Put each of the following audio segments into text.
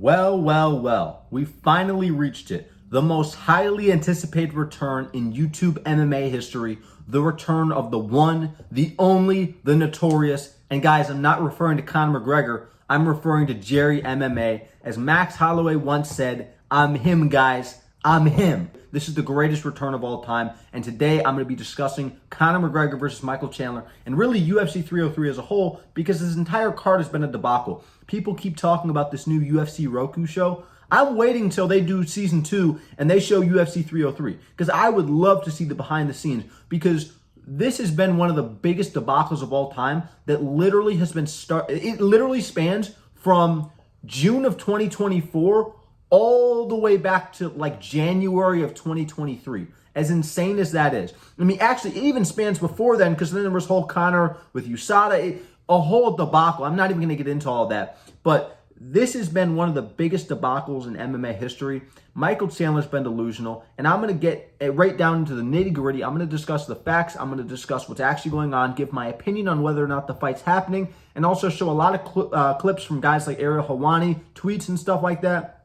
Well, we finally reached it. The most highly anticipated return in YouTube MMA history. The return of the one, the only, the notorious. And guys, I'm not referring to Conor McGregor. I'm referring to Jerry MMA. As Max Holloway once said, I'm him, guys. I'm him. This is the greatest return of all time. And today I'm going to be discussing Conor McGregor versus Michael Chandler and really UFC 303 as a whole, because this entire card has been a debacle. People keep talking about this new UFC Roku show. I'm waiting until they do season 2 and they show UFC 303, because I would love to see the behind the scenes, because this has been one of the biggest debacles of all time that literally has been it literally spans from June of 2024 all the way back to like January of 2023. As insane as that is. I mean, actually, it even spans before then, because then there was whole Conor with USADA, a whole debacle. I'm not even going to get into all of that. But this has been one of the biggest debacles in MMA history. Michael Chandler's been delusional, and I'm going to get right down into the nitty-gritty. I'm going to discuss the facts. I'm going to discuss what's actually going on, give my opinion on whether or not the fight's happening, and also show a lot of clips from guys like Ariel Helwani, tweets and stuff like that.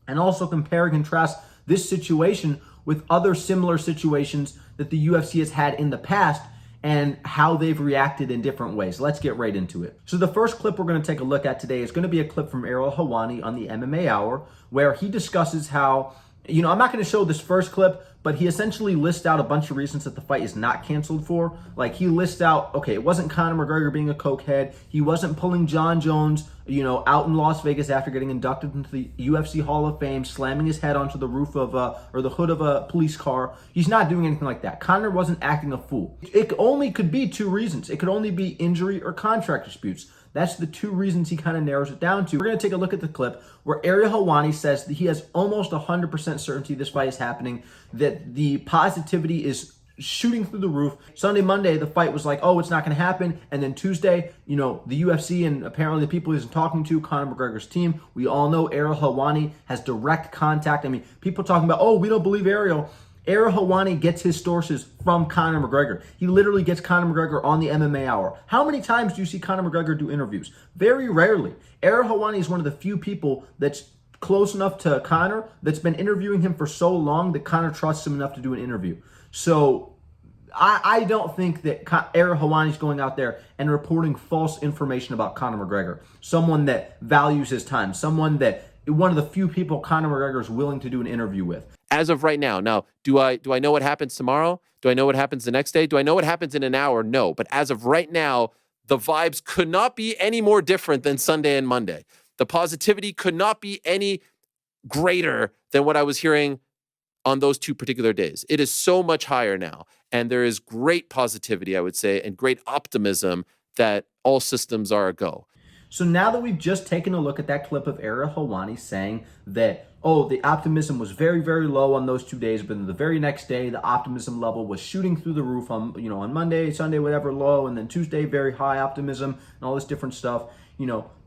And also compare and contrast this situation with other similar situations that the UFC has had in the past and how they've reacted in different ways. Let's get right into it. So the first clip we're going to take a look at today is going to be a clip from Ariel Helwani on the MMA Hour, where he discusses how, I'm not going to show this first clip, but he essentially lists out a bunch of reasons that the fight is not canceled for. Like, he lists out, okay, it wasn't Conor McGregor being a cokehead. He wasn't pulling John Jones, out in Las Vegas after getting inducted into the UFC Hall of Fame, slamming his head onto the roof of or the hood of a police car. He's not doing anything like that. Conor wasn't acting a fool. It only could be two reasons. It could only be injury or contract disputes. That's the two reasons he kind of narrows it down to. We're going to take a look at the clip where Ariel Helwani says that he has almost 100% certainty this fight is happening, that the positivity is shooting through the roof. Sunday, Monday, the fight was like, oh, it's not going to happen. And then Tuesday, the UFC and apparently the people he's talking to, Conor McGregor's team, we all know Ariel Helwani has direct contact. I mean, people talking about, oh, we don't believe Ariel. Ariel Helwani gets his sources from Conor McGregor. He literally gets Conor McGregor on the MMA Hour. How many times do you see Conor McGregor do interviews? Very rarely. Ariel Helwani is one of the few people that's close enough to Conor that's been interviewing him for so long that Conor trusts him enough to do an interview. So I don't think that Ariel Helwani is going out there and reporting false information about Conor McGregor. Someone that values his time. Someone that one of the few people Conor McGregor is willing to do an interview with. As of right now. Now, do I know what happens tomorrow? Do I know what happens the next day? Do I know what happens in an hour? No. But as of right now, the vibes could not be any more different than Sunday and Monday. The positivity could not be any greater than what I was hearing on those two particular days. It is so much higher now. And there is great positivity, I would say, and great optimism that all systems are a go. So now that we've just taken a look at that clip of Ariel Helwani saying that, oh, the optimism was very, very low on those 2 days, but the very next day, the optimism level was shooting through the roof on, on Monday, Sunday, whatever, low, and then Tuesday, very high optimism and all this different stuff.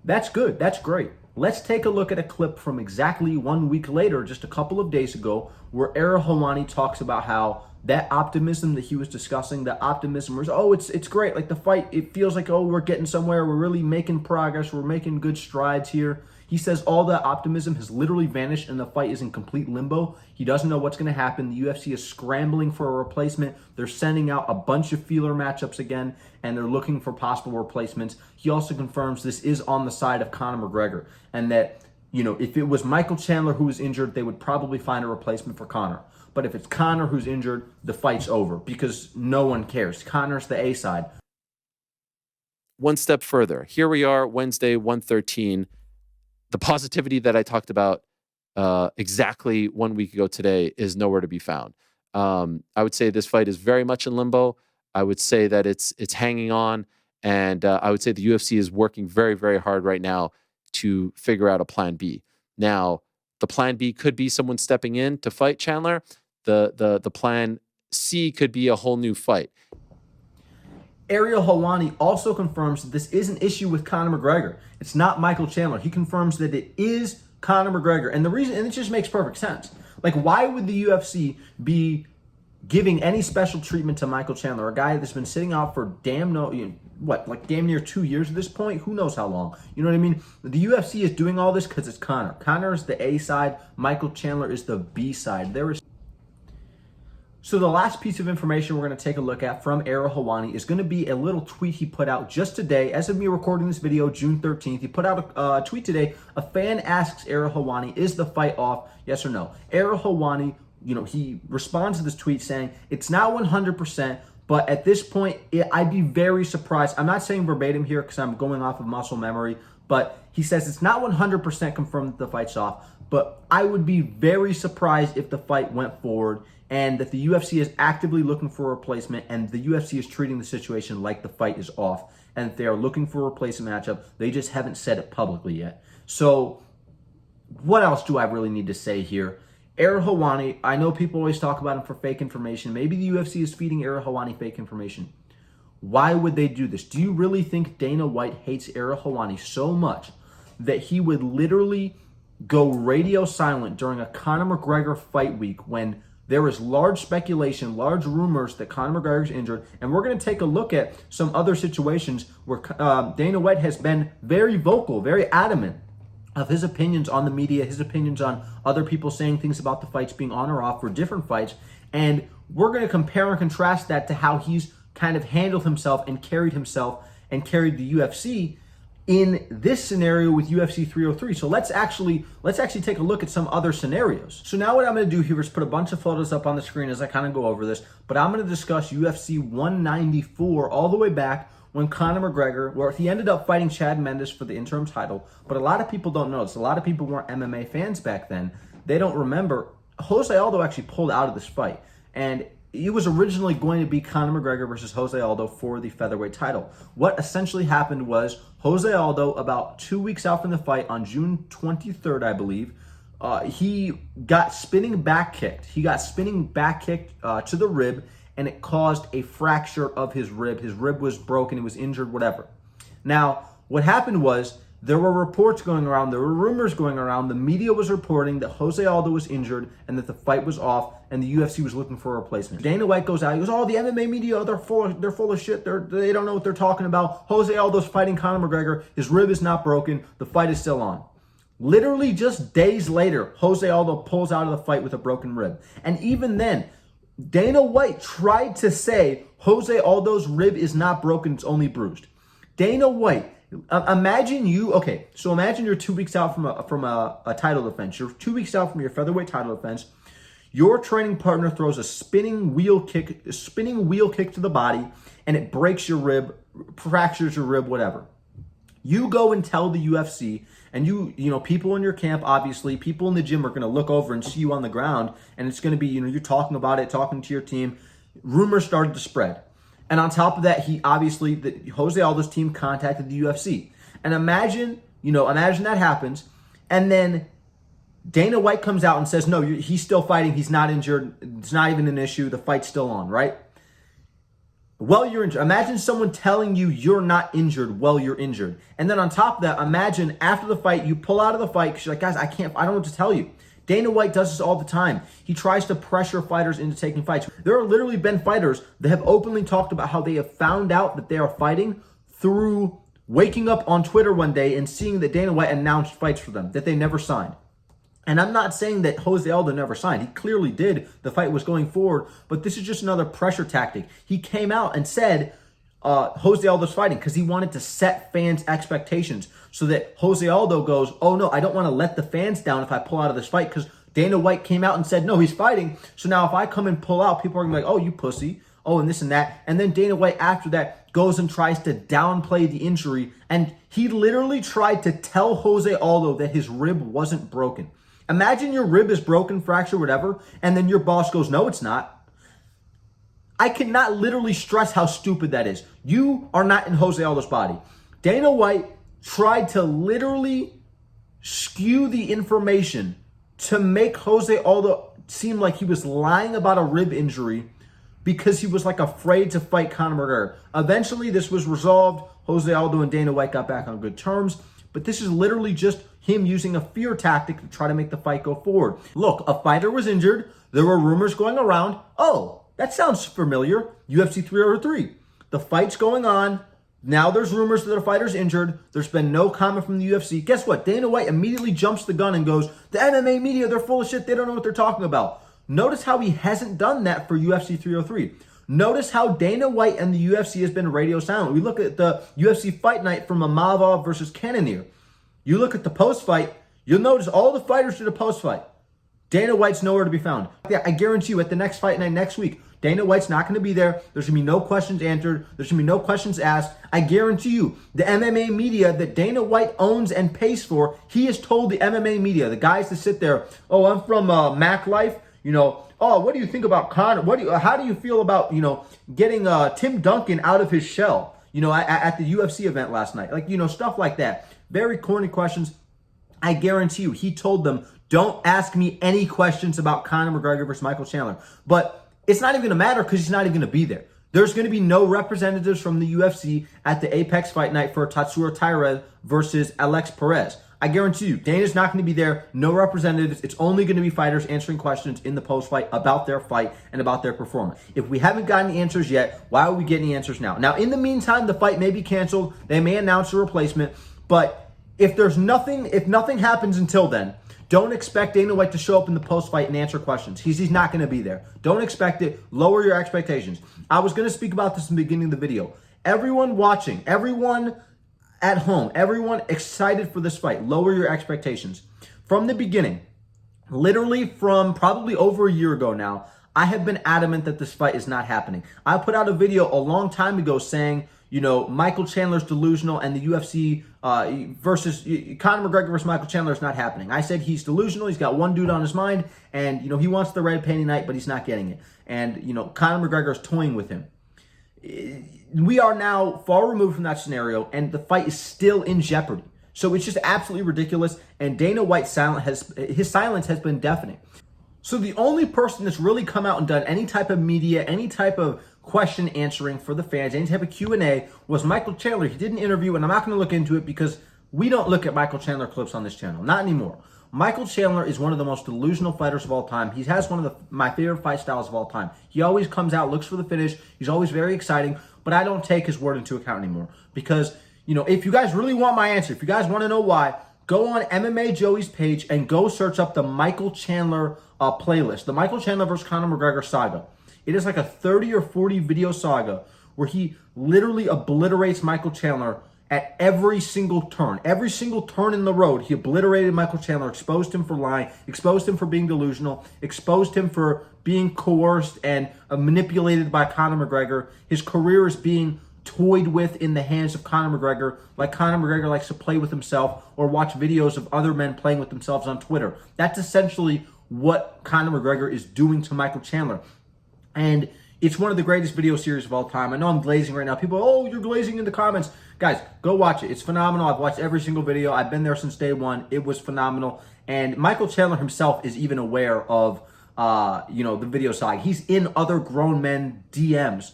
That's good. That's great. Let's take a look at a clip from exactly 1 week later, just a couple of days ago, where Ariel Helwani talks about how that optimism that he was discussing, the optimism was, oh, it's great. Like the fight, it feels like, oh, we're getting somewhere. We're really making progress. We're making good strides here. He says all the optimism has literally vanished and the fight is in complete limbo. He doesn't know what's going to happen. The UFC is scrambling for a replacement. They're sending out a bunch of feeler matchups again, and they're looking for possible replacements. He also confirms this is on the side of Conor McGregor, and that, if it was Michael Chandler who was injured, they would probably find a replacement for Conor. But if it's Conor who's injured, the fight's over because no one cares. Conor's the A side. One step further. Here we are, Wednesday, 1:13. The positivity that I talked about exactly 1 week ago today is nowhere to be found. I would say this fight is very much in limbo. I would say that it's hanging on. And I would say the UFC is working very, very hard right now to figure out a plan B. Now, the plan B could be someone stepping in to fight Chandler. The plan C could be a whole new fight. Ariel Helwani also confirms that this is an issue with Conor McGregor. It's not Michael Chandler. He confirms that it is Conor McGregor. And the reason, and it just makes perfect sense. Like, why would the UFC be giving any special treatment to Michael Chandler, a guy that's been sitting out for what, like damn near 2 years at this point? Who knows how long? You know what I mean? The UFC is doing all this because it's Conor. Conor is the A side. Michael Chandler is the B side. So the last piece of information we're going to take a look at from Ariel Helwani is going to be a little tweet he put out just today. As of me recording this video, June 13th, he put out a tweet today. A fan asks Ariel Helwani, is the fight off? Yes or no? Ariel Helwani, he responds to this tweet saying, it's not 100%, but at this point, I'd be very surprised. I'm not saying verbatim here because I'm going off of muscle memory, but he says it's not 100% confirmed that the fight's off, but I would be very surprised if the fight went forward and that the UFC is actively looking for a replacement and the UFC is treating the situation like the fight is off and they are looking for a replacement matchup. They just haven't said it publicly yet. So what else do I really need to say here? Ariel Helwani, I know people always talk about him for fake information. Maybe the UFC is feeding Ariel Helwani fake information. Why would they do this? Do you really think Dana White hates Ariel Helwani so much that he would literally go radio silent during a Conor McGregor fight week when there is large speculation, large rumors that Conor McGregor is injured? And we're going to take a look at some other situations where Dana White has been very vocal, very adamant of his opinions on the media, his opinions on other people saying things about the fights being on or off for different fights. And we're going to compare and contrast that to how he's kind of handled himself and carried the UFC in this scenario with UFC 303. So let's actually take a look at some other scenarios. So now what I'm going to do here is put a bunch of photos up on the screen as I kind of go over this, but I'm going to discuss UFC 194 all the way back when Conor McGregor, where he ended up fighting Chad Mendes for the interim title. But a lot of people don't know this. A lot of people weren't MMA fans back then. They don't remember. Jose Aldo actually pulled out of this fight. And it was originally going to be Conor McGregor versus Jose Aldo for the featherweight title. What essentially happened was Jose Aldo, about 2 weeks out from the fight on June 23rd, I believe, he got spinning back kicked. He got spinning back kicked to the rib, and it caused a fracture of his rib. His rib was broken, he was injured, whatever. Now, what happened was there were reports going around, there were rumors going around, the media was reporting that Jose Aldo was injured and that the fight was off and the UFC was looking for a replacement. Dana White goes out, he goes, oh, the MMA media, they're full of shit, they don't know what they're talking about. Jose Aldo's fighting Conor McGregor, his rib is not broken, the fight is still on. Literally just days later, Jose Aldo pulls out of the fight with a broken rib. And even then, Dana White tried to say Jose Aldo's rib is not broken, it's only bruised. Dana White, imagine you're 2 weeks out from a title defense. You're 2 weeks out from your featherweight title defense. Your training partner throws a spinning wheel kick to the body, and it breaks your rib, fractures your rib, whatever. You go and tell the UFC, and people in your camp, obviously, people in the gym are going to look over and see you on the ground, and it's going to be, you're talking about it, talking to your team. Rumors started to spread. And on top of that, Jose Aldo's team contacted the UFC. And imagine that happens, and then Dana White comes out and says, no, he's still fighting, he's not injured, it's not even an issue, the fight's still on, right? Well, you're injured. Imagine someone telling you you're not injured while you're injured. And then on top of that, imagine after the fight, you pull out of the fight because you're like, guys, I don't know what to tell you. Dana White does this all the time. He tries to pressure fighters into taking fights. There have literally been fighters that have openly talked about how they have found out that they are fighting through waking up on Twitter one day and seeing that Dana White announced fights for them that they never signed. And I'm not saying that Jose Aldo never signed. He clearly did. The fight was going forward, but this is just another pressure tactic. He came out and said Jose Aldo's fighting because he wanted to set fans' expectations so that Jose Aldo goes, oh no, I don't want to let the fans down if I pull out of this fight because Dana White came out and said, no, he's fighting. So now if I come and pull out, people are going to be like, oh, you pussy. Oh, and this and that. And then Dana White after that goes and tries to downplay the injury. And he literally tried to tell Jose Aldo that his rib wasn't broken. Imagine your rib is broken, fracture, whatever, and then your boss goes, no, it's not. I cannot literally stress how stupid that is. You are not in Jose Aldo's body. Dana White tried to literally skew the information to make Jose Aldo seem like he was lying about a rib injury because he was like afraid to fight Conor McGregor. Eventually, this was resolved. Jose Aldo and Dana White got back on good terms, but this is literally just him using a fear tactic to try to make the fight go forward. Look, a fighter was injured. There were rumors going around. Oh, that sounds familiar. UFC 303. The fight's going on. Now there's rumors that a fighter's injured. There's been no comment from the UFC. Guess what? Dana White immediately jumps the gun and goes, the MMA media, they're full of shit. They don't know what they're talking about. Notice how he hasn't done that for UFC 303. Notice how Dana White and the UFC has been radio silent. We look at the UFC fight night from Imavov versus Cannonier. You look at the post-fight, you'll notice all the fighters did a post-fight. Dana White's nowhere to be found. Yeah, I guarantee you at the next fight night next week, Dana White's not going to be there. There's going to be no questions answered. There's going to be no questions asked. I guarantee you, the MMA media that Dana White owns and pays for, he has told the MMA media, the guys that sit there, oh, I'm from Mac Life, oh, what do you think about Conor? How do you feel about, getting Tim Duncan out of his shell, at the UFC event last night? Like, stuff like that. Very corny questions. I guarantee you, he told them, don't ask me any questions about Conor McGregor versus Michael Chandler. But it's not even going to matter because he's not even going to be there. There's going to be no representatives from the UFC at the Apex Fight Night for Tatsuro Taira versus Alex Perez. I guarantee you, Dana's not going to be there. No representatives. It's only going to be fighters answering questions in the post-fight about their fight and about their performance. If we haven't gotten the answers yet, why are we getting the answers now? Now, in the meantime, the fight may be canceled. They may announce a replacement. But if nothing happens until then, don't expect Dana White to show up in the post-fight and answer questions. He's not going to be there. Don't expect it. Lower your expectations. I was going to speak about this in the beginning of the video. Everyone watching, everyone at home, everyone excited for this fight, lower your expectations. From the beginning, literally from probably over a year ago now, I have been adamant that this fight is not happening. I put out a video a long time ago saying, Michael Chandler's delusional and the UFC versus Conor McGregor versus Michael Chandler is not happening. I said he's delusional. He's got one dude on his mind, and he wants the red panty night, but he's not getting it. And Conor McGregor is toying with him. We are now far removed from that scenario, and the fight is still in jeopardy. So it's just absolutely ridiculous. And Dana White's his silence has been deafening. So the only person that's really come out and done any type of media, any type of question answering for the fans, any type of Q&A was Michael Chandler. He did an interview, and I'm not going to look into it because we don't look at Michael Chandler clips on this channel. Not anymore. Michael Chandler is one of the most delusional fighters of all time. He has one of my favorite fight styles of all time. He always comes out, looks for the finish. He's always very exciting, but I don't take his word into account anymore because, if you guys really want my answer, if you guys want to know why, go on MMA Joey's page and go search up the Michael Chandler playlist, the Michael Chandler versus Conor McGregor saga. It is like a 30 or 40 video saga where he literally obliterates Michael Chandler at every single turn. Every single turn in the road, he obliterated Michael Chandler, exposed him for lying, exposed him for being delusional, exposed him for being coerced and manipulated by Conor McGregor. His career is being toyed with in the hands of Conor McGregor, like Conor McGregor likes to play with himself or watch videos of other men playing with themselves on Twitter. That's essentially what Conor McGregor is doing to Michael Chandler. And it's one of the greatest video series of all time. I know I'm glazing right now. People, oh, you're glazing in the comments. Guys, go watch it. It's phenomenal. I've watched every single video. I've been there since day one. It was phenomenal. And Michael Chandler himself is even aware of, the video side. He's in other grown men DMs,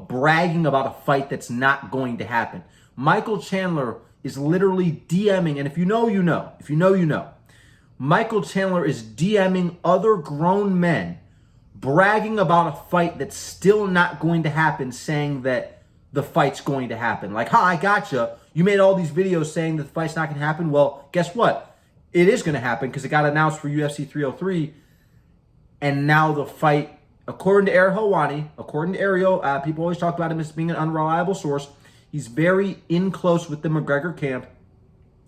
bragging about a fight that's not going to happen. Michael Chandler is literally DMing, and if you know, you know. If you know, you know. Michael Chandler is DMing other grown men, bragging about a fight that's still not going to happen, saying that the fight's going to happen. Like, I gotcha. You made all these videos saying that the fight's not going to happen. Well, guess what? It is going to happen because it got announced for UFC 303. And now the fight, according to Ariel Helwani, according to Ariel, people always talk about him as being an unreliable source. He's very in close with the McGregor camp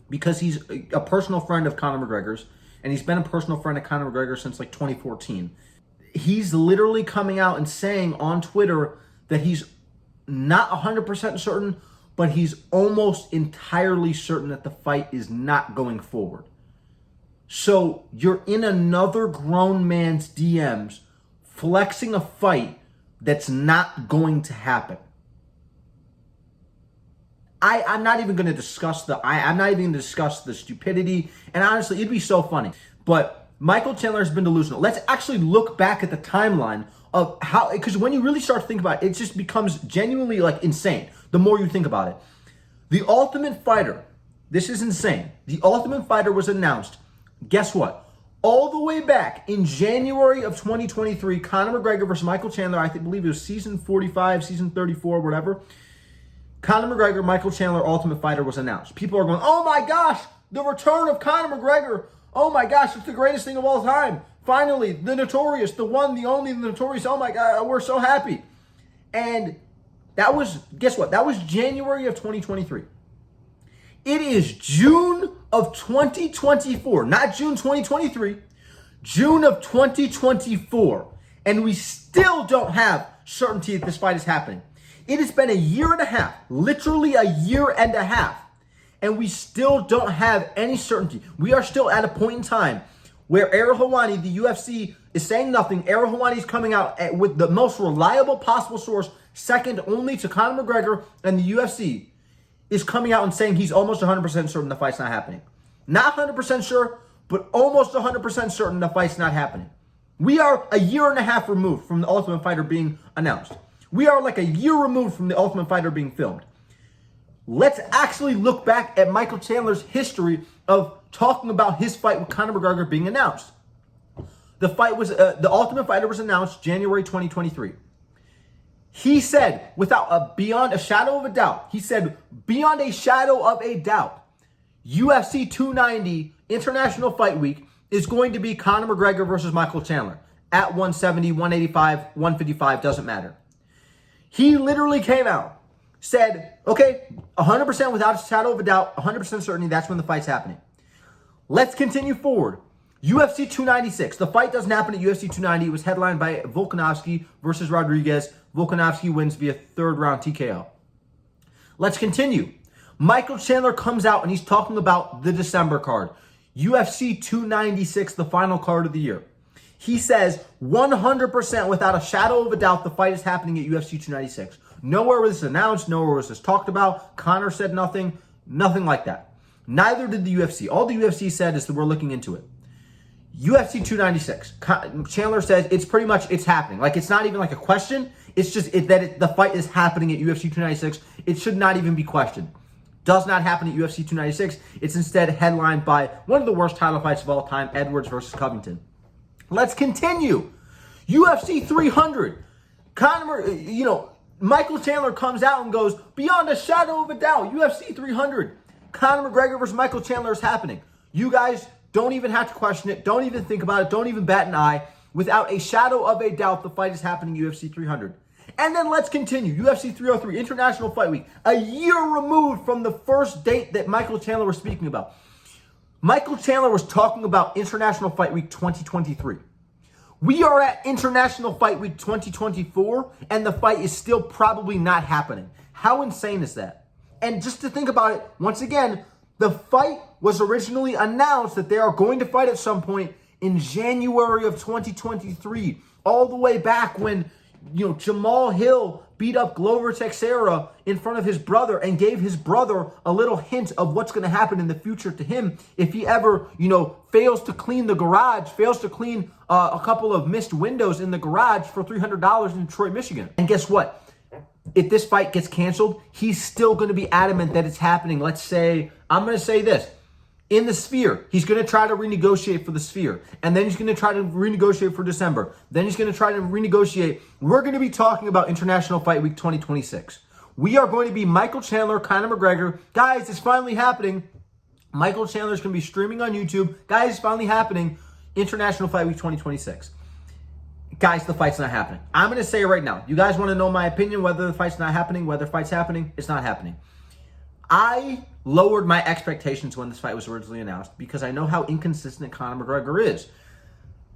because he's a personal friend of Conor McGregor's. And he's been a personal friend of Conor McGregor since like 2014. He's literally coming out and saying on Twitter that he's not 100% certain, but he's almost entirely certain that the fight is not going forward. So you're in another grown man's DMs flexing a fight that's not going to happen. I'm not even going to discuss I'm not even going to discuss the stupidity. And honestly, it'd be so funny. But Michael Chandler has been delusional. Let's actually look back at the timeline of how, because when you really start to think about it, it just becomes genuinely like insane the more you think about it. The Ultimate Fighter, this is insane. The Ultimate Fighter was announced, guess what? All the way back in January of 2023, Conor McGregor versus Michael Chandler, believe it was season 45, season 34, whatever. Conor McGregor, Michael Chandler, Ultimate Fighter was announced. People are going, oh my gosh, the return of Conor McGregor. Oh my gosh, it's the greatest thing of all time. Finally, the Notorious, the one, the only, the Notorious. Oh my God, we're so happy. And that was, guess what? That was January of 2023. It is June of 2024, not June 2023, June of 2024. And we still don't have certainty that this fight is happening. It has been a year and a half, literally a year and a half, and we still don't have any certainty. We are still at a point in time where Ariel Helwani, the UFC, is saying nothing. Ariel Helwani is coming out with the most reliable possible source, second only to Conor McGregor, and the UFC is coming out and saying he's almost 100% certain the fight's not happening. Not 100% sure, but almost 100% certain the fight's not happening. We are a year and a half removed from the Ultimate Fighter being announced. We are like a year removed from the Ultimate Fighter being filmed. Let's actually look back at Michael Chandler's history of talking about his fight with Conor McGregor being announced. The fight was, the Ultimate Fighter was announced January 2023. He said, beyond a shadow of a doubt, beyond a shadow of a doubt, UFC 290 International Fight Week is going to be Conor McGregor versus Michael Chandler at 170, 185, 155, doesn't matter. He literally came out, said, okay, 100% without a shadow of a doubt, 100% certainty, that's when the fight's happening. Let's continue forward. UFC 296. The fight doesn't happen at UFC 290. It was headlined by Volkanovski versus Rodriguez. Volkanovski wins via third round TKO. Let's continue. Michael Chandler comes out and he's talking about the December card. UFC 296, the final card of the year. He says 100% without a shadow of a doubt the fight is happening at UFC 296. Nowhere was this announced, nowhere was this talked about. Conor said nothing, nothing like that. Neither did the UFC. All the UFC said is that we're looking into it. UFC 296. Chandler says it's happening. Like, it's not even like a question. It's just the fight is happening at UFC 296. It should not even be questioned. Does not happen at UFC 296. It's instead headlined by one of the worst title fights of all time, Edwards versus Covington. Let's continue. UFC 300. Michael Chandler comes out and goes, beyond a shadow of a doubt, UFC 300. Conor McGregor versus Michael Chandler is happening. You guys don't even have to question it. Don't even think about it. Don't even bat an eye. Without a shadow of a doubt, the fight is happening UFC 300. And then let's continue. UFC 303, International Fight Week. A year removed from the first date that Michael Chandler was speaking about. Michael Chandler was talking about International Fight Week 2023. We are at International Fight Week 2024, and the fight is still probably not happening. How insane is that? And just to think about it, once again, the fight was originally announced that they are going to fight at some point in January of 2023, all the way back when, Jamal Hill beat up Glover Teixeira in front of his brother and gave his brother a little hint of what's going to happen in the future to him if he ever, fails to clean the garage, fails to clean a couple of missed windows in the garage for $300 in Detroit, Michigan. And guess what? If this fight gets canceled, he's still going to be adamant that it's happening. Let's say, I'm going to say this. In the Sphere, he's going to try to renegotiate for the Sphere. And then he's going to try to renegotiate for December. Then he's going to try to renegotiate. We're going to be talking about International Fight Week 2026. We are going to be Michael Chandler, Conor McGregor. Guys, it's finally happening. Michael Chandler's going to be streaming on YouTube. Guys, it's finally happening. International Fight Week 2026. Guys, the fight's not happening. I'm going to say it right now. You guys want to know my opinion, whether the fight's not happening, whether the fight's happening? It's not happening. I lowered my expectations when this fight was originally announced because I know how inconsistent Conor McGregor is.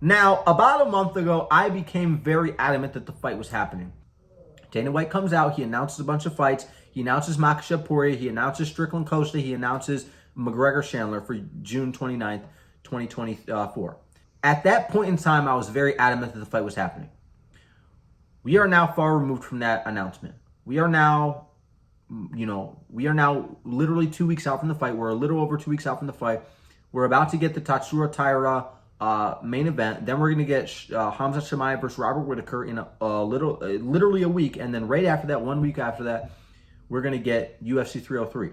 Now, about a month ago, I became very adamant that the fight was happening. Dana White comes out, he announces a bunch of fights. He announces Makhachev Poirier, he announces Strickland Costa, he announces McGregor Chandler for June 29th, 2024. At that point in time, I was very adamant that the fight was happening. We are now far removed from that announcement. We are now literally 2 weeks out from the fight. We're a little over 2 weeks out from the fight. We're about to get the Tatsuro Taira main event. Then we're going to get Hamza Chimaev versus Robert Whittaker in literally a week. And then right after that, 1 week after that, we're going to get UFC 303.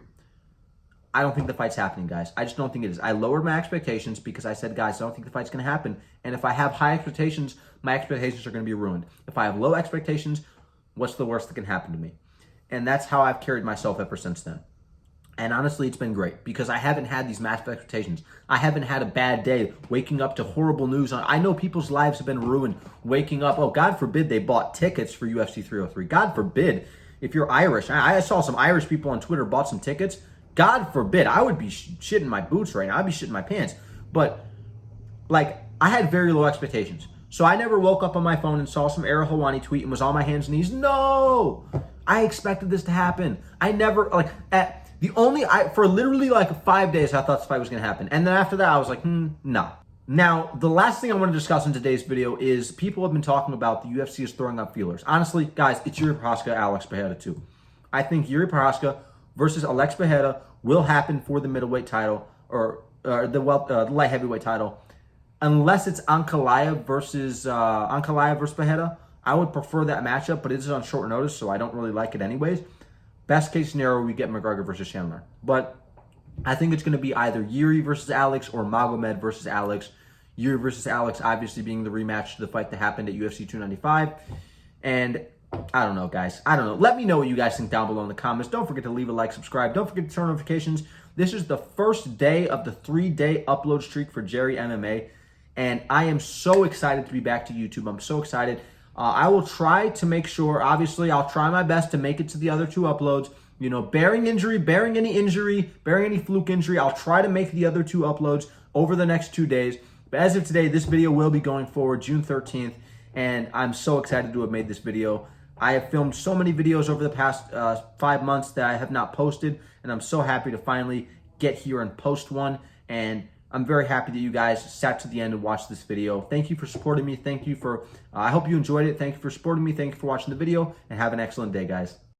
I don't think the fight's happening, guys. I just don't think it is. I lowered my expectations because I said, guys, I don't think the fight's going to happen. And if I have high expectations, my expectations are going to be ruined. If I have low expectations, what's the worst that can happen to me? And that's how I've carried myself ever since then. And honestly, it's been great because I haven't had these massive expectations. I haven't had a bad day waking up to horrible news. I know people's lives have been ruined waking up. Oh, God forbid they bought tickets for UFC 303. God forbid if you're Irish. I saw some Irish people on Twitter bought some tickets. God forbid. I would be shitting my boots right now. I'd be shitting my pants. But, like, I had very low expectations. So I never woke up on my phone and saw some Ariel Helwani tweet and was on my hands and knees. No! I expected this to happen. I never, like, for literally like 5 days, I thought this fight was going to happen. And then after that, I was like, no. Now, the last thing I want to discuss in today's video is people have been talking about the UFC is throwing up feelers. Honestly, guys, it's Yuri Prochazka, Alex Pereira too. I think Yuri Prochazka versus Alex Pereira will happen for the middleweight title or the light heavyweight title. Unless it's Ankalaev versus Pereira. I would prefer that matchup, but it is on short notice, so I don't really like it anyways. Best case scenario, we get McGregor versus Chandler. But I think it's going to be either Yuri versus Alex or Magomed versus Alex. Yuri versus Alex obviously being the rematch to the fight that happened at UFC 295. And I don't know, guys. I don't know. Let me know what you guys think down below in the comments. Don't forget to leave a like, subscribe. Don't forget to turn on notifications. This is the first day of the 3-day upload streak for Jerry MMA. And I am so excited to be back to YouTube. I'm so excited. I will try to make sure, obviously, I'll try my best to make it to the other 2 uploads. You know, bearing any fluke injury, I'll try to make the other 2 uploads over the next 2 days. But as of today, this video will be going forward June 13th, and I'm so excited to have made this video. I have filmed so many videos over the past 5 months that I have not posted, and I'm so happy to finally get here and post one. And I'm very happy that you guys sat to the end and watched this video. Thank you for supporting me. Thank you for, I hope you enjoyed it. Thank you for supporting me. Thank you for watching the video, and have an excellent day, guys.